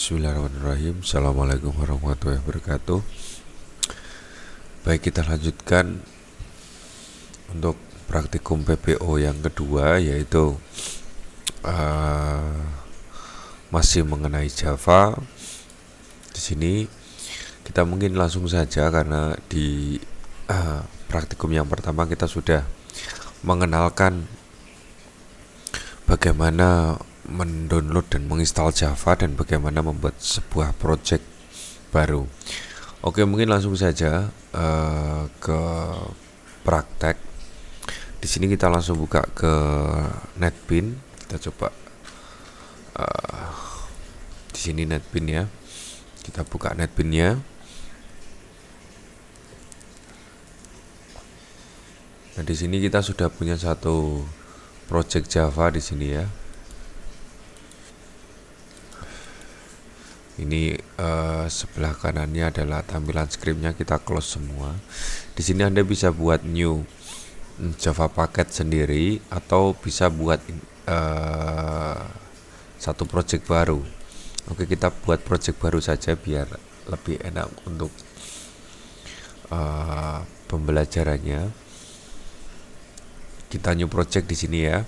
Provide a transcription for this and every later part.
Bismillahirrahmanirrahim. Assalamualaikum warahmatullahi wabarakatuh. Baik, kita lanjutkan untuk praktikum PPO yang kedua, yaitu masih mengenai Java. Di sini kita mungkin langsung saja, karena di praktikum yang pertama kita sudah mengenalkan bagaimana mendownload dan menginstal Java dan bagaimana membuat sebuah project baru. Oke, mungkin langsung saja ke praktek. Di sini kita langsung buka ke NetBeans. Kita coba di sini NetBeans ya. Kita buka NetBeans-nya. Nah, di sini kita sudah punya satu project Java di sini ya. Ini sebelah kanannya adalah tampilan scriptnya, kita close semua. Di sini Anda bisa buat new Java paket sendiri atau bisa buat satu project baru. Oke, kita buat project baru saja biar lebih enak untuk pembelajarannya. Kita new project di sini ya.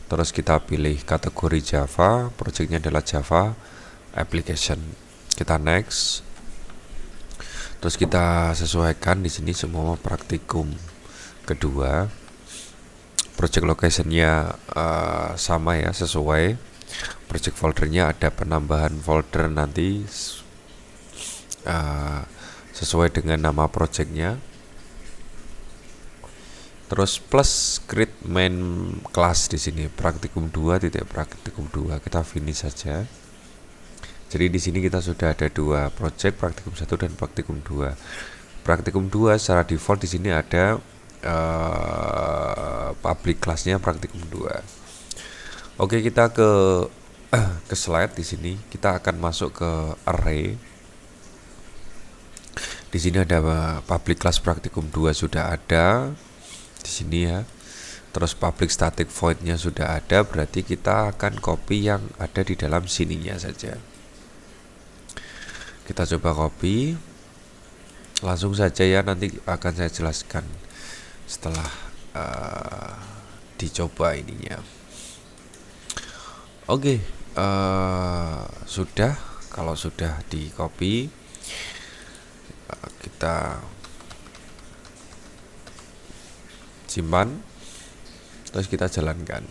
Terus kita pilih kategori Java, projectnya adalah Java application. Kita next. Terus kita sesuaikan di sini semua praktikum kedua. Project location-nya sama ya, sesuai. Project foldernya ada penambahan folder nanti sesuai dengan nama projectnya. Terus plus create main class di sini praktikum 2 titik praktikum 2, kita finish saja. Jadi di sini kita sudah ada dua project, praktikum 1 dan praktikum 2. Praktikum 2 secara default di sini ada public class-nya praktikum 2. Oke, kita ke slide. Di sini kita akan masuk ke array. Di sini ada public class praktikum 2 sudah ada di sini ya. Terus public static void-nya sudah ada, berarti kita akan copy yang ada di dalam sininya saja. Kita coba copy. Langsung saja ya, nanti akan saya jelaskan setelah dicoba ininya. Oke, sudah. Kalau sudah di copy, kita simpan, terus kita jalankan.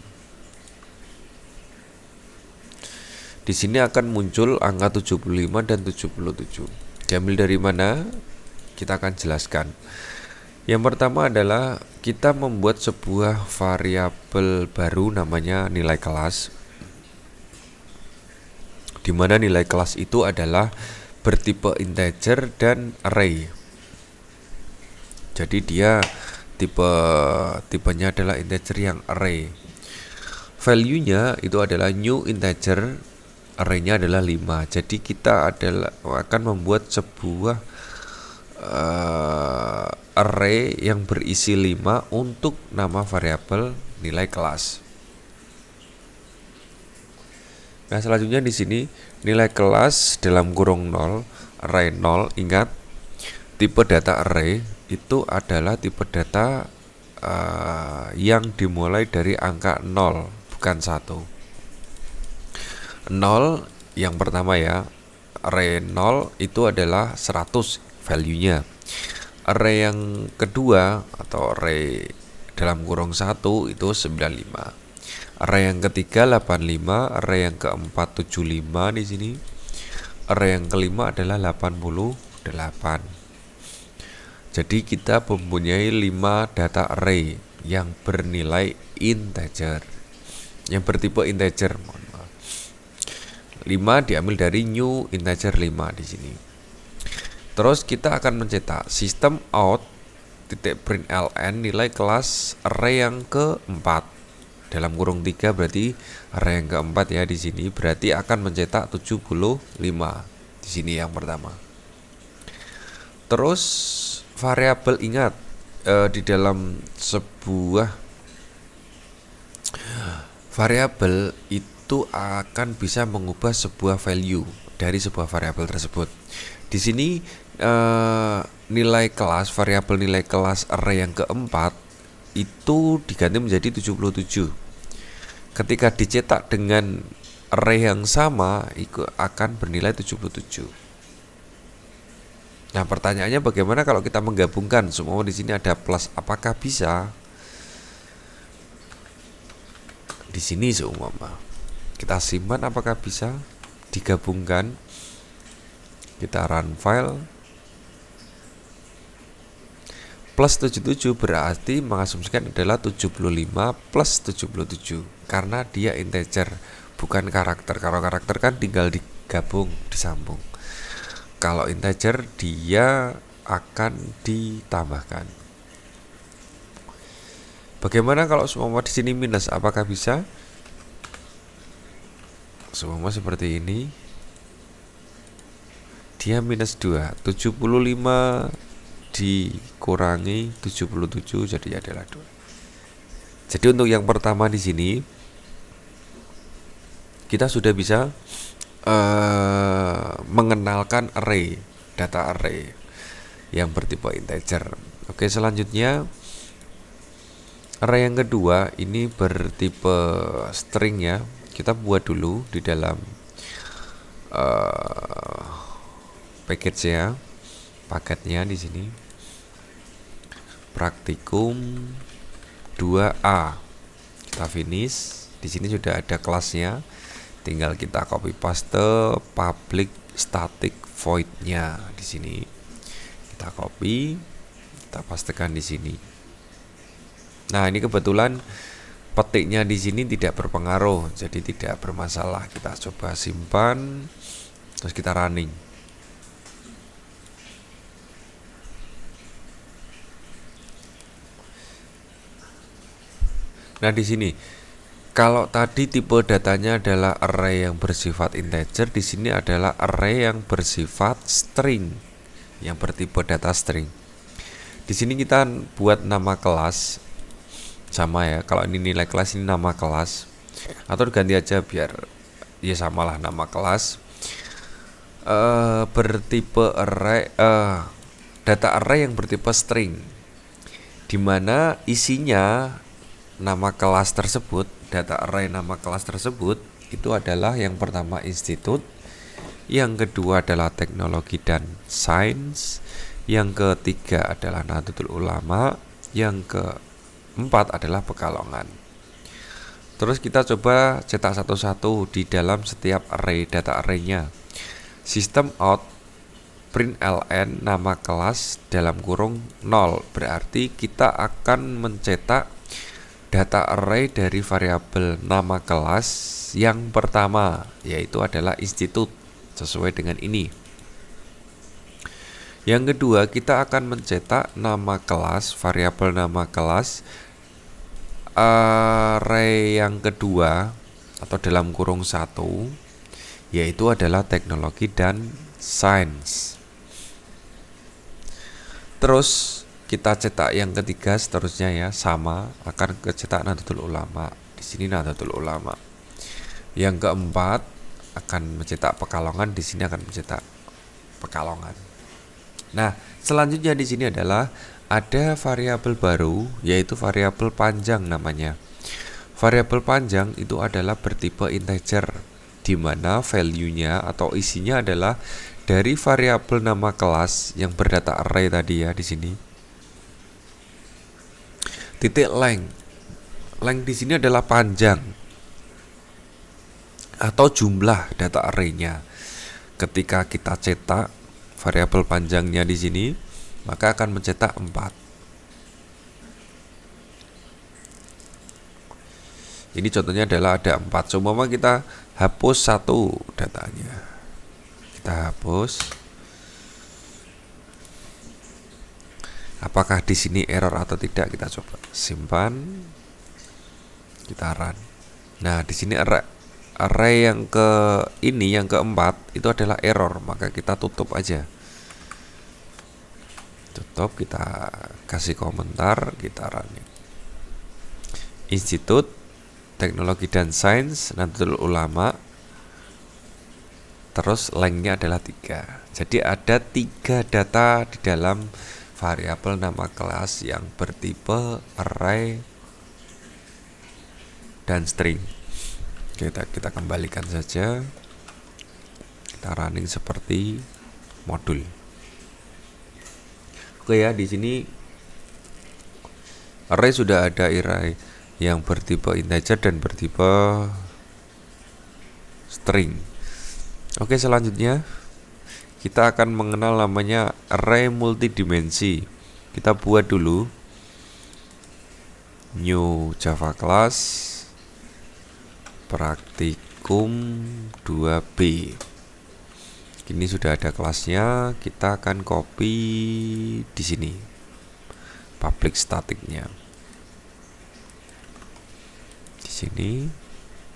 Di sini akan muncul angka 75 dan 77. Diambil dari mana? Kita akan jelaskan. Yang pertama adalah kita membuat sebuah variabel baru namanya nilai kelas, di mana nilai kelas itu adalah bertipe integer dan array. Jadi dia tipenya adalah integer yang array. Value-nya itu adalah new integer, array-nya adalah 5. Jadi kita akan membuat sebuah array yang berisi 5 untuk nama variabel nilai kelas. Nah, selanjutnya di sini nilai kelas dalam kurung 0, array 0. Ingat, tipe data array itu adalah tipe data yang dimulai dari angka 0, bukan 1. 0 yang pertama ya, array 0 itu adalah 100 value-nya. Array yang kedua atau array dalam kurung 1 itu 95. Array yang ketiga 85, array yang keempat 75 di sini. Array yang kelima adalah 88. Jadi kita mempunyai 5 data array yang bernilai integer, yang bertipe integer. 5 diambil dari new integer 5 di sini. Terus kita akan mencetak system out .println nilai kelas array yang keempat dalam kurung 3, berarti array yang keempat ya di sini, berarti akan mencetak 75 di sini yang pertama. Terus variabel, ingat di dalam sebuah variabel itu itu akan bisa mengubah sebuah value dari sebuah variabel tersebut. Di sini nilai kelas, variabel nilai kelas array yang keempat itu diganti menjadi 77. Ketika dicetak dengan array yang sama, itu akan bernilai 77. Nah, pertanyaannya bagaimana kalau kita menggabungkan? Semua di sini ada plus, apakah bisa? Di sini seumpama kita simpan, apakah bisa digabungkan? Kita run file. Plus 77 berarti mengasumsikan adalah 75 plus 77 karena dia integer, bukan karakter. Kalau karakter kan tinggal digabung, disambung. Kalau integer dia akan ditambahkan. Bagaimana kalau semua di sini minus? Apakah bisa? Semua seperti ini. Dia minus 2. 75 dikurangi 77 jadi adalah 2. Jadi untuk yang pertama di sini kita sudah bisa mengenalkan array, data array yang bertipe integer. Oke, selanjutnya array yang kedua ini bertipe string ya. Kita buat dulu di dalam package ya, paketnya di sini praktikum 2A. Kita finish. Di sini sudah ada kelasnya, tinggal kita copy paste public static void-nya di sini. Kita copy, kita pastekan di sini. Nah, ini kebetulan petiknya di sini tidak berpengaruh, jadi tidak bermasalah. Kita coba simpan, terus kita running. Nah, di sini kalau tadi tipe datanya adalah array yang bersifat integer, di sini adalah array yang bersifat string, yang bertipe data string. Di sini kita buat nama kelas sama ya. Kalau ini nilai kelas, ini nama kelas, atau ganti aja biar ya samalah nama kelas. Bertipe array, data array yang bertipe string, dimana isinya nama kelas tersebut, data array nama kelas tersebut itu adalah yang pertama institut, yang kedua adalah teknologi dan sains, yang ketiga adalah Nahdlatul Ulama, yang keempat adalah Pekalongan. Terus kita coba cetak satu-satu di dalam setiap array, data arraynya. System out println nama kelas dalam kurung 0, berarti kita akan mencetak data array dari variabel nama kelas yang pertama, yaitu adalah institut, sesuai dengan ini. Yang kedua, kita akan mencetak nama kelas, variabel nama kelas array yang kedua atau dalam kurung 1, yaitu adalah teknologi dan sains. Terus kita cetak yang ketiga seterusnya ya, sama akan kecetak Nahdlatul Ulama. Di sini Nahdlatul Ulama. Yang keempat akan mencetak Pekalongan, di sini akan mencetak Pekalongan. Nah, selanjutnya di sini adalah ada variabel baru, yaitu variabel panjang namanya. Variabel panjang itu adalah bertipe integer, di mana value-nya atau isinya adalah dari variabel nama kelas yang berdata array tadi ya di sini. Titik length. Length di sini adalah panjang atau jumlah data array-nya. Ketika kita cetak variabel panjangnya di sini, maka akan mencetak 4. Ini contohnya adalah ada 4. Seumpama kita hapus satu datanya. Kita hapus. Apakah di sini error atau tidak, kita coba simpan, kita run. Nah, di sini array yang yang keempat itu adalah error, maka kita tutup aja. Tutup, kita kasih komentar, kita run. Institut, Teknologi dan Sains Nahdlatul Ulama. Terus lengthnya adalah 3. Jadi ada 3 data di dalam variabel nama kelas yang bertipe array dan string. Kita kembalikan saja. Kita running seperti modul. Oke ya, di sini array sudah ada array yang bertipe integer dan bertipe string. Oke, selanjutnya kita akan mengenal namanya array multidimensi. Kita buat dulu new Java class praktikum 2B. Ini sudah ada kelasnya, kita akan copy di sini public staticnya. Di sini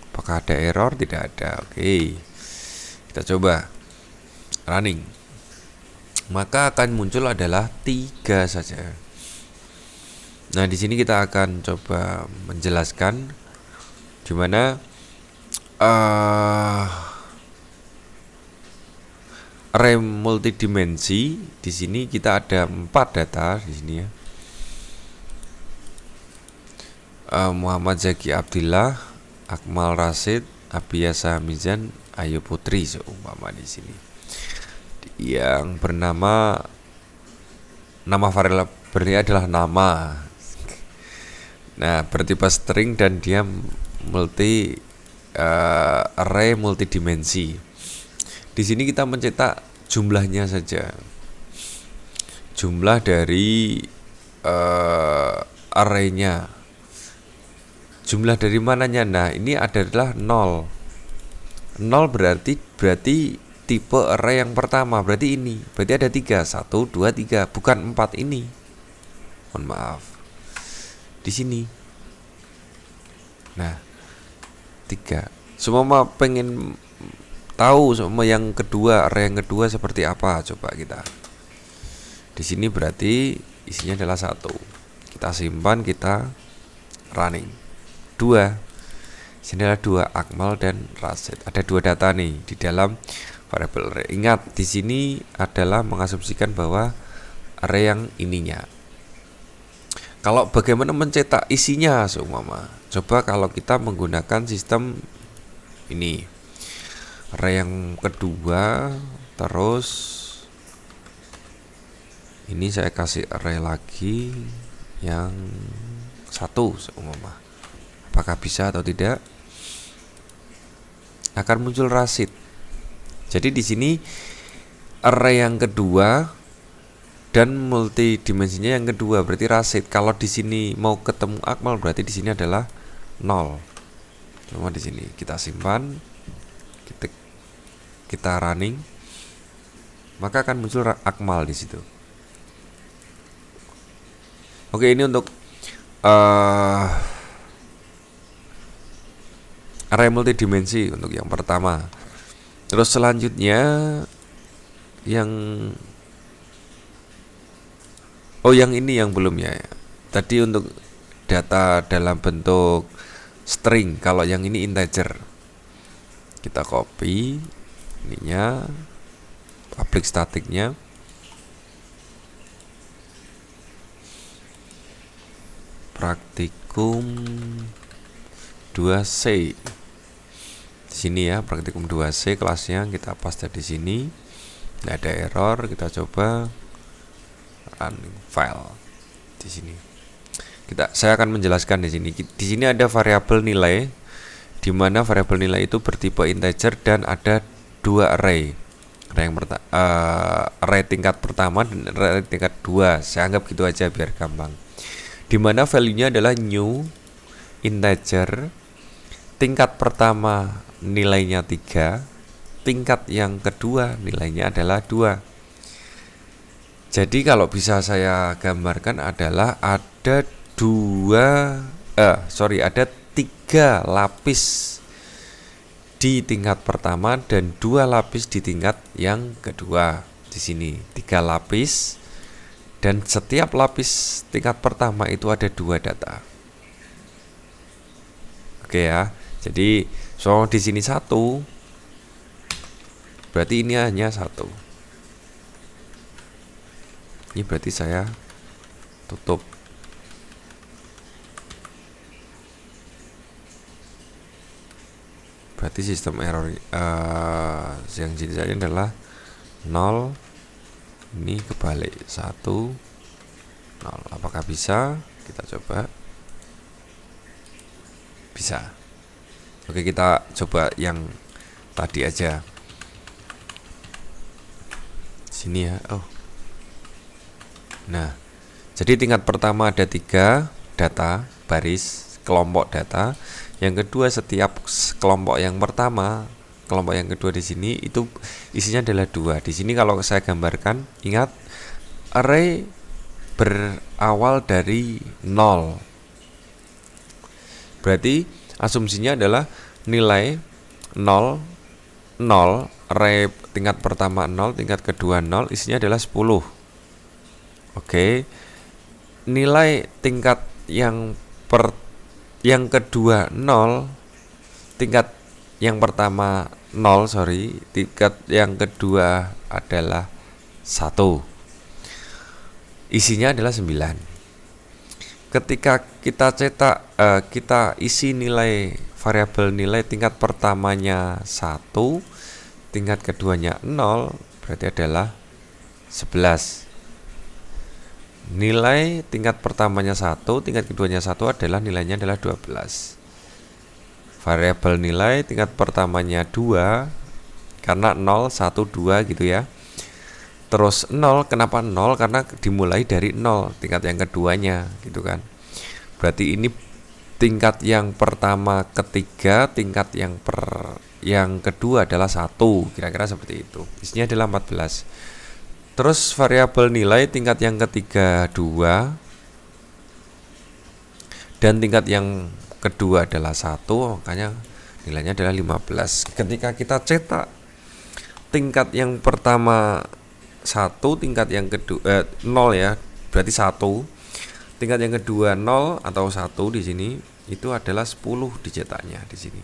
apakah ada error? Tidak ada. Oke. Kita coba running. Maka akan muncul adalah 3 saja. Nah, di sini kita akan coba menjelaskan di mana array multidimensi. Di sini kita ada 4 data di sini ya. Muhammad Zaki Abdillah, Akmal Rasid, Abiyasa Mizan, Ayu Putri seumpama di sini. Yang bernama nama variabelnya adalah nama. Nah, bertipe string dan dia array multidimensi. Di sini kita mencetak jumlahnya saja. Jumlah dari arraynya. Jumlah dari mananya? Nah, ini adalah 0. 0 berarti tipe array yang pertama. Berarti ini. Berarti ada 3. 1, 2, 3. Bukan 4 ini. Mohon maaf. Di sini. Nah, 3. Semua pengen tahu sama yang kedua, array yang kedua seperti apa? Coba kita. Di sini berarti isinya adalah 1. Kita simpan, kita running. 2. Sini adalah 2, Akmal dan Rasid. Ada 2 data nih di dalam variabel array. Ingat, di sini adalah mengasumsikan bahwa array yang ininya. Kalau bagaimana mencetak isinya seumpama? Coba kalau kita menggunakan sistem ini. Array yang kedua, terus ini saya kasih array lagi yang 1 seumpama. Apakah bisa atau tidak? Akan muncul Rasid. Jadi di sini array yang kedua dan multidimensinya yang kedua berarti Rasid. Kalau di sini mau ketemu Akmal berarti di sini adalah 0. Cuma di sini kita simpan, kita running, maka akan muncul Akmal di situ. Oke, ini untuk array multidimensi untuk yang pertama. Terus selanjutnya yang ini yang belum ya. Tadi untuk data dalam bentuk string, kalau yang ini integer. Kita copy ininya, public staticnya. Praktikum 2C. Di sini ya, praktikum 2C kelasnya kita paste di sini. Tidak ada error, kita coba running file di sini. Saya akan menjelaskan di sini. Di sini ada variabel nilai, di mana variabel nilai itu bertipe integer dan ada 2 array. Array tingkat pertama dan array tingkat 2. Saya anggap gitu aja biar gampang. Di mana value-nya adalah new integer. Tingkat pertama nilainya 3, tingkat yang kedua nilainya adalah 2. Jadi kalau bisa saya gambarkan adalah ada 3 lapis di tingkat pertama dan 2 lapis di tingkat yang kedua. Di sini 3 lapis dan setiap lapis tingkat pertama itu ada 2 data. Oke Oke ya. Jadi so di sini 1, berarti ini hanya 1. Ini berarti saya tutup. Berarti sistem error yang jenisnya adalah 0, ini kebalik 1, 0. Apakah bisa? Kita coba. Bisa. Oke, kita coba yang tadi aja. Sini ya. Oh. Nah, jadi tingkat pertama ada 3 data baris kelompok data. Yang kedua, setiap kelompok yang pertama, kelompok yang kedua di sini itu isinya adalah 2. Di sini kalau saya gambarkan, ingat array berawal dari 0. Berarti asumsinya adalah nilai 0, 0, array tingkat pertama 0, tingkat kedua 0, isinya adalah 10. Oke. Nilai tingkat yang kedua 0, tingkat yang pertama 0, tingkat yang kedua adalah 1. Isinya adalah 9. Ketika kita cetak, kita isi nilai variabel nilai tingkat pertamanya 1, tingkat keduanya 0, berarti adalah 11. Nilai tingkat pertamanya 1, tingkat keduanya 1 adalah nilainya adalah 12. Variabel nilai tingkat pertamanya 2, karena 0, 1, 2 gitu ya. Terus 0, kenapa 0? Karena dimulai dari 0, tingkat yang keduanya gitu kan. Berarti ini tingkat yang pertama ketiga, tingkat yang kedua adalah 1, kira-kira seperti itu. Isinya adalah 14. Terus variabel nilai tingkat yang ketiga 2 dan tingkat yang kedua adalah 1, makanya nilainya adalah 15. Ketika kita cetak tingkat yang pertama 1, tingkat yang kedua 0 ya, berarti 1. Tingkat yang kedua 0 atau 1 di sini itu adalah 10 dicetaknya di sini.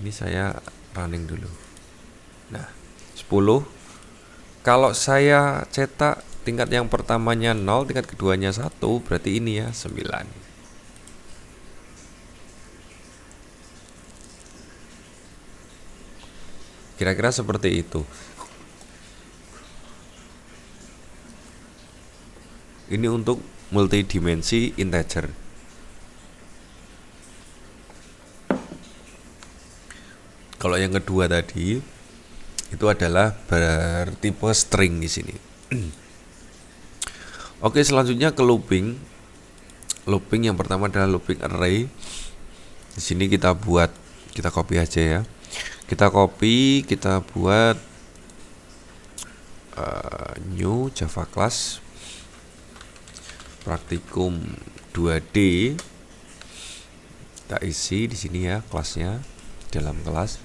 Ini saya running dulu. Nah, 10. Kalau saya cetak tingkat yang pertamanya 0, tingkat keduanya 1, berarti ini ya 9. Kira-kira seperti itu. Ini untuk multidimensi integer. Kalau yang kedua tadi itu adalah bertipe string di sini. Oke, selanjutnya ke looping. Looping yang pertama adalah looping array. Di sini kita copy aja ya. Kita copy, kita buat new Java class praktikum 2D. Kita isi di sini ya kelasnya dalam kelas.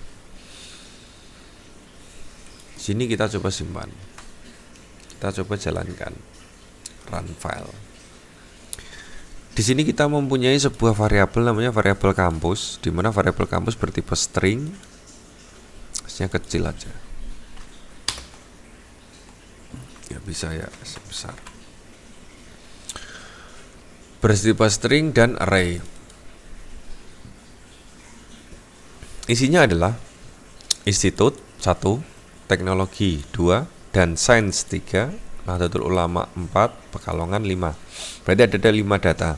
Sini kita coba simpan. Kita coba jalankan. Run file. Di sini kita mempunyai sebuah variabel namanya variabel kampus, di mana variabel kampus bertipe string. Nya kecil aja. Ya bisa ya sebesar. Bertipe string dan array. Isinya adalah institut 1, teknologi 2, dan sains 3, Nahdlatul Ulama 4, Pekalongan 5. Berarti ada 5 data.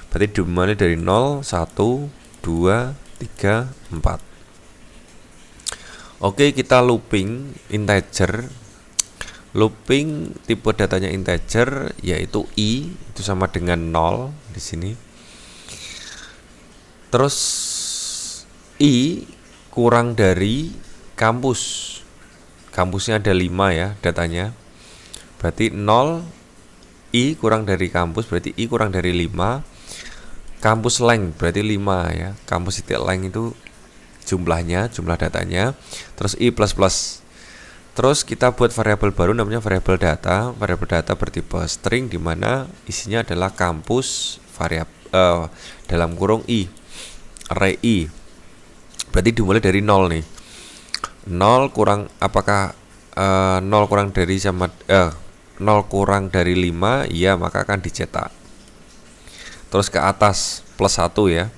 Berarti dimulai dari 0, 1, 2, 3, 4. Oke, kita looping integer. Looping tipe datanya integer yaitu i, itu sama dengan 0 di sini. Terus i kurang dari kampus. Kampusnya ada 5 ya datanya. Berarti 0 i kurang dari kampus, berarti i kurang dari 5. Kampus length berarti 5 ya. Kampus titik length itu jumlah datanya. Terus i plus plus. Terus kita buat variabel baru namanya variabel data. Variabel data bertipe string di mana isinya adalah kampus dalam kurung I, array I. Berarti dimulai dari 0 nih. 0 kurang apakah 0 kurang dari 0 kurang dari 5, ya maka akan dicetak. Terus ke atas plus 1 ya.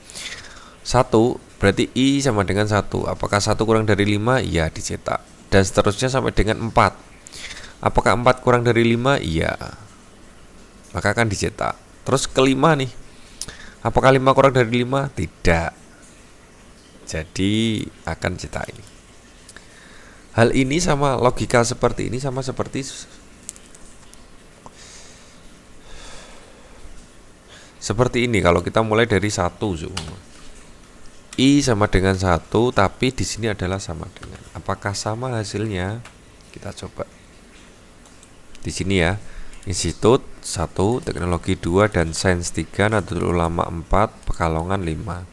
1 berarti I sama dengan 1. Apakah 1 kurang dari 5? Ya dicetak. Dan seterusnya sampai dengan 4. Apakah 4 kurang dari 5? Iya. Maka akan dicetak. Terus kelima nih. Apakah 5 kurang dari 5? Tidak. Jadi akan cetak ini. Hal ini sama logika seperti ini sama seperti ini kalau kita mulai dari 1 semua. I sama dengan 1, tapi di sini adalah sama dengan. Apakah sama hasilnya? Kita coba. Di sini ya. Institut 1, teknologi 2, dan sains 3, Nahdlatul Ulama 4, Pekalongan 5.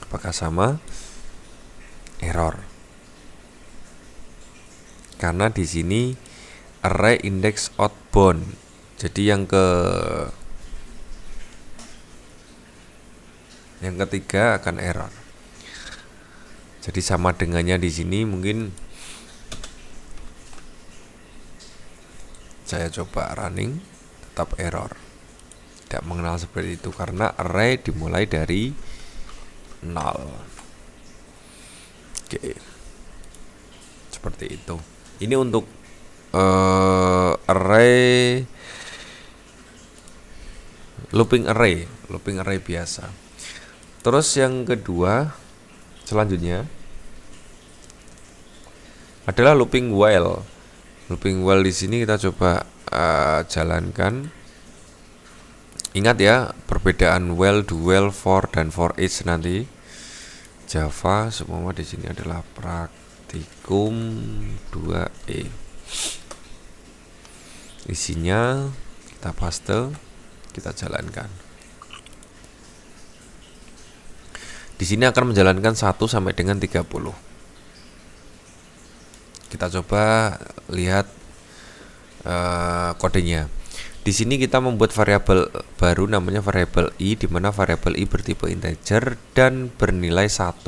Apakah sama? Error. Karena di sini array index outbound. Jadi yang ketiga akan error. Jadi sama dengannya di sini mungkin saya coba running, tetap error. Tidak mengenal seperti itu karena array dimulai dari 0. Oke. Seperti itu. Ini untuk array looping array biasa. Terus yang kedua selanjutnya adalah looping while. Looping while di sini kita coba jalankan. Ingat ya perbedaan while, do while, for dan for each nanti. Java semua di sini adalah praktikum 2E. Isinya kita paste, kita jalankan. Di sini akan menjalankan 1 sampai dengan 30. Kita coba lihat kodenya. Di sini kita membuat variabel baru namanya variabel I, di mana variabel I bertipe integer dan bernilai 1.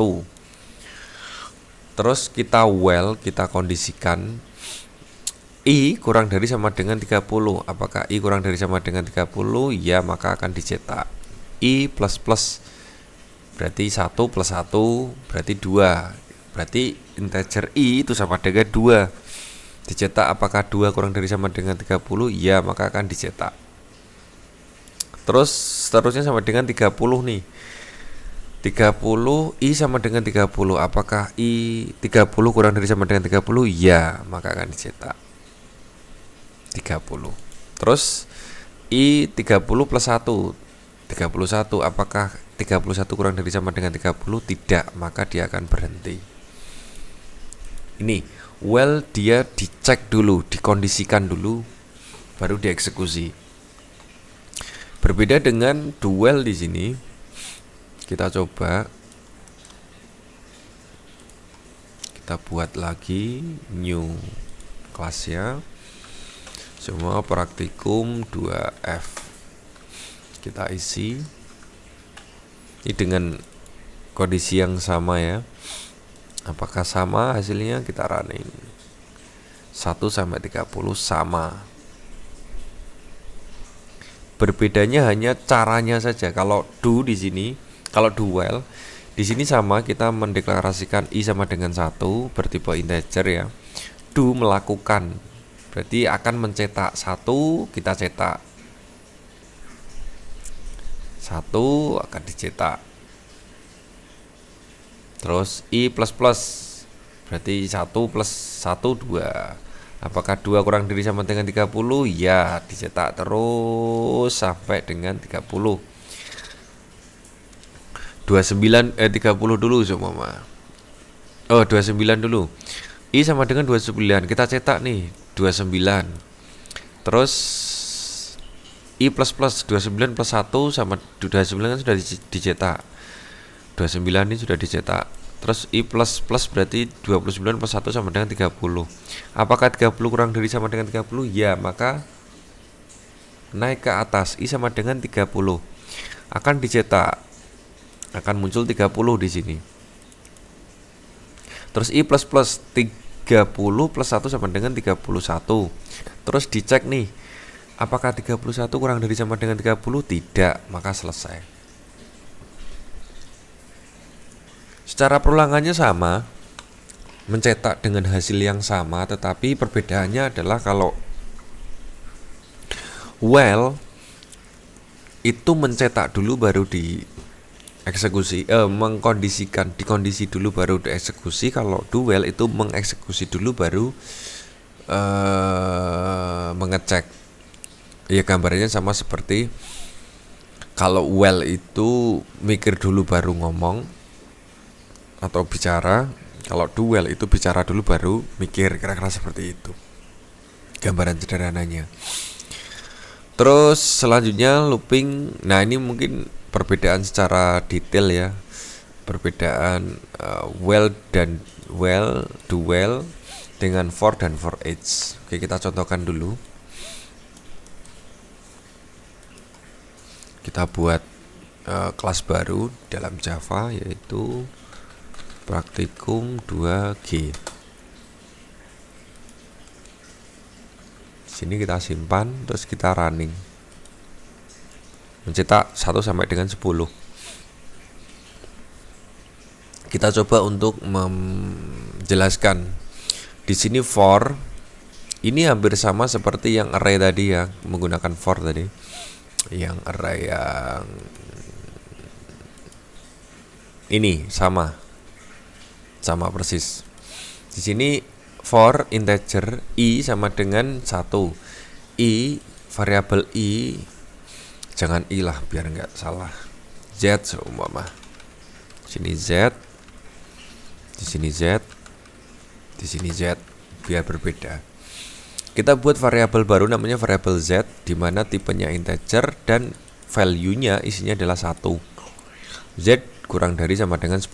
Terus kita while, kita kondisikan I kurang dari sama dengan 30. Apakah I kurang dari sama dengan 30? Ya, maka akan dicetak. I plus plus berarti 1 plus 1 berarti 2. Berarti integer I itu sama dengan 2. Dicetak apakah 2 kurang dari sama dengan 30? Ya, maka akan dicetak. Terus seterusnya sama dengan 30 nih. 30 I sama dengan 30. Apakah I 30 kurang dari sama dengan 30? Ya, maka akan dicetak 30. Terus I 30 plus 1 31. Apakah 31 kurang dari sama dengan 30? Tidak, maka dia akan berhenti. Ini while dia dicek dulu, dikondisikan dulu, baru dieksekusi. Berbeda dengan do while di sini. Kita coba, kita buat lagi new kelasnya. Semua praktikum 2F. Kita isi. Ini dengan kondisi yang sama ya. Apakah sama hasilnya? Kita running. 1 sampai 30 sama. Berbedanya hanya caranya saja. Kalau do di sini, kalau do while di sini sama, kita mendeklarasikan I sama dengan 1 bertipe integer ya. Do melakukan. Berarti akan mencetak 1, kita cetak 1 akan dicetak. Terus I plus plus berarti 1 plus 1 2. Apakah 2 kurang dari sama dengan 30? Ya, dicetak terus sampai dengan 30. 29 30 dulu semua. Oh, 29 dulu. I sama dengan 29. Kita cetak nih 29. Terus I plus plus 29 plus 1 sama 29 kan sudah dicetak. 29 ini sudah dicetak. Terus I plus plus berarti 29 plus 1 sama dengan 30. Apakah 30 kurang dari sama dengan 30? Ya, maka naik ke atas. I sama dengan 30. akan dicetak, akan muncul 30 di sini. Terus i plus plus 30 plus 1 sama dengan 31. Terus dicek nih, apakah 31 kurang dari sama dengan 30? Tidak, maka selesai. Secara perulangannya sama, mencetak dengan hasil yang sama, tetapi perbedaannya adalah kalau while itu mencetak dulu baru dieksekusi, mengkondisikan, dikondisi dulu baru dieksekusi. Kalau do while itu mengeksekusi dulu baru mengecek. Ya gambarnya sama seperti kalau while itu mikir dulu baru ngomong atau bicara. Kalau do while itu bicara dulu baru mikir, kira-kira seperti itu gambaran sederhananya. Terus selanjutnya looping. Nah ini mungkin perbedaan secara detail ya, perbedaan while dan while, do while dengan for dan for each. Oke, kita contohkan dulu. Kita buat kelas baru dalam Java, yaitu praktikum 2G. Sini kita simpan, terus kita running. Mencetak 1 sampai dengan 10. Kita coba untuk menjelaskan. Di sini for ini hampir sama seperti yang array tadi ya, menggunakan for tadi. Yang array yang ini sama persis. Di sini for integer i sama dengan 1. I variabel i, jangan i lah biar nggak salah. Z seumpama. Sini z, di sini z, di sini z, biar berbeda. Kita buat variabel baru namanya variabel z, di mana tipenya integer dan value-nya isinya adalah 1. Z kurang dari sama dengan 10.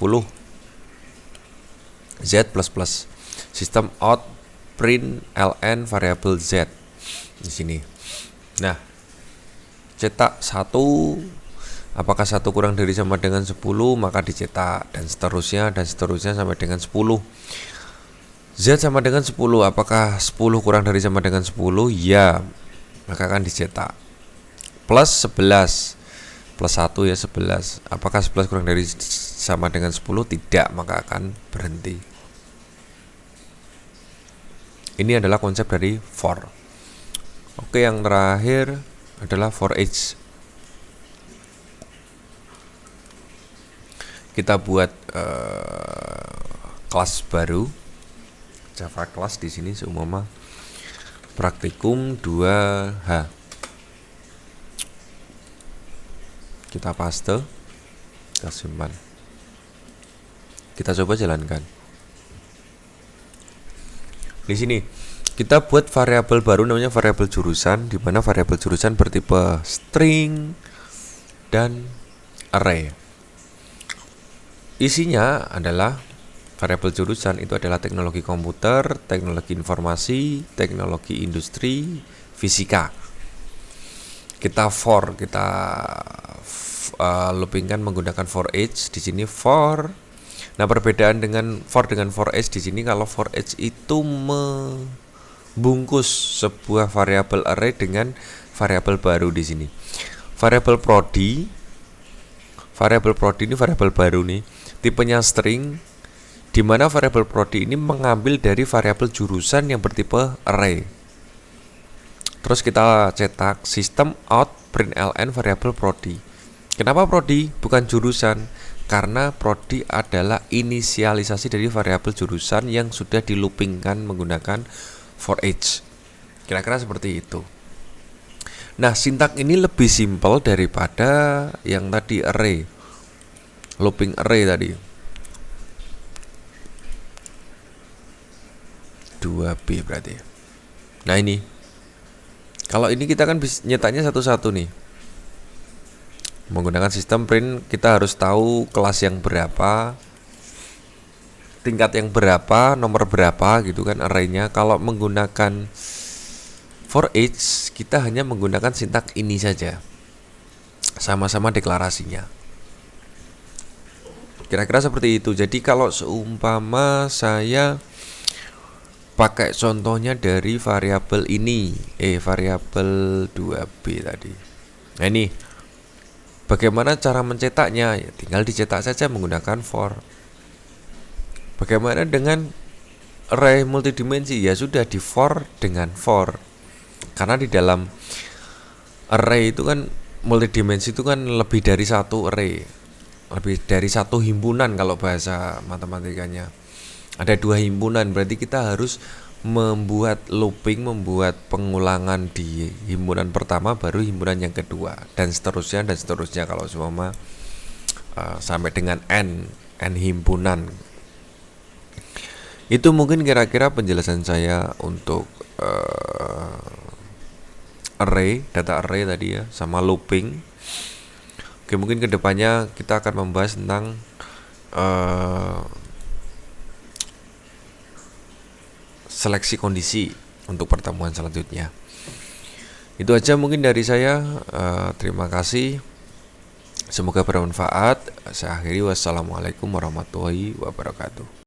Z plus plus. Sistem out print ln variabel z di sini. Nah, cetak 1, apakah 1 kurang dari sama dengan 10, maka dicetak dan seterusnya sampai dengan 10. Z sama dengan 10, apakah 10 kurang dari sama dengan 10? Ya, maka akan dicetak. Plus 11 plus 1 ya 11. Apakah 11 kurang dari sama dengan 10? Tidak, maka akan berhenti. Ini adalah konsep dari for. Oke, yang terakhir adalah for each. Kita buat kelas baru, Java class di sini seumpama praktikum 2H. Kita paste, kita simpan. Kita coba jalankan. Di sini kita buat variabel baru namanya variabel jurusan, di mana variabel jurusan bertipe string dan array. Isinya adalah variabel jurusan itu adalah teknologi komputer, teknologi informasi, teknologi industri, fisika. Kita for, kita loopingkan menggunakan for each. Di sini for. Nah, perbedaan dengan for each di sini, kalau for each itu membungkus sebuah variabel array dengan variabel baru di sini. Variabel prodi ini variabel baru nih, tipenya string, di mana variabel prodi ini mengambil dari variabel jurusan yang bertipe array. Terus kita cetak system out print ln variabel prodi. Kenapa prodi bukan jurusan? Karena prodi adalah inisialisasi dari variabel jurusan yang sudah diloopingkan menggunakan for each. Kira-kira seperti itu. Nah, sintak ini lebih simpel daripada yang tadi array, looping array tadi. 2B berarti. Nah ini, kalau ini kita kan bisa nyetaknya satu-satu nih. Menggunakan sistem print kita harus tahu kelas yang berapa, tingkat yang berapa, nomor berapa gitu kan arraynya. Kalau menggunakan for each kita hanya menggunakan sintak ini saja. sama-sama deklarasinya. Kira-kira seperti itu. Jadi kalau seumpama saya pakai contohnya dari variabel ini, variabel 2b tadi. Nah ini, bagaimana cara mencetaknya? Ya, tinggal dicetak saja menggunakan for. Bagaimana dengan array multidimensi? Ya sudah di for dengan for. Karena di dalam array itu kan multidimensi itu kan lebih dari satu array, lebih dari satu himpunan kalau bahasa matematikanya. Ada dua himpunan, berarti kita harus membuat looping, membuat pengulangan di himpunan pertama baru himpunan yang kedua, dan seterusnya kalau semua sampai dengan n himpunan. Itu mungkin kira-kira penjelasan saya untuk data array tadi ya, sama looping. Oke, mungkin kedepannya kita akan membahas tentang seleksi kondisi untuk pertemuan selanjutnya. Itu aja mungkin dari saya. Terima kasih. Semoga bermanfaat. Saya akhiri, wassalamualaikum warahmatullahi wabarakatuh.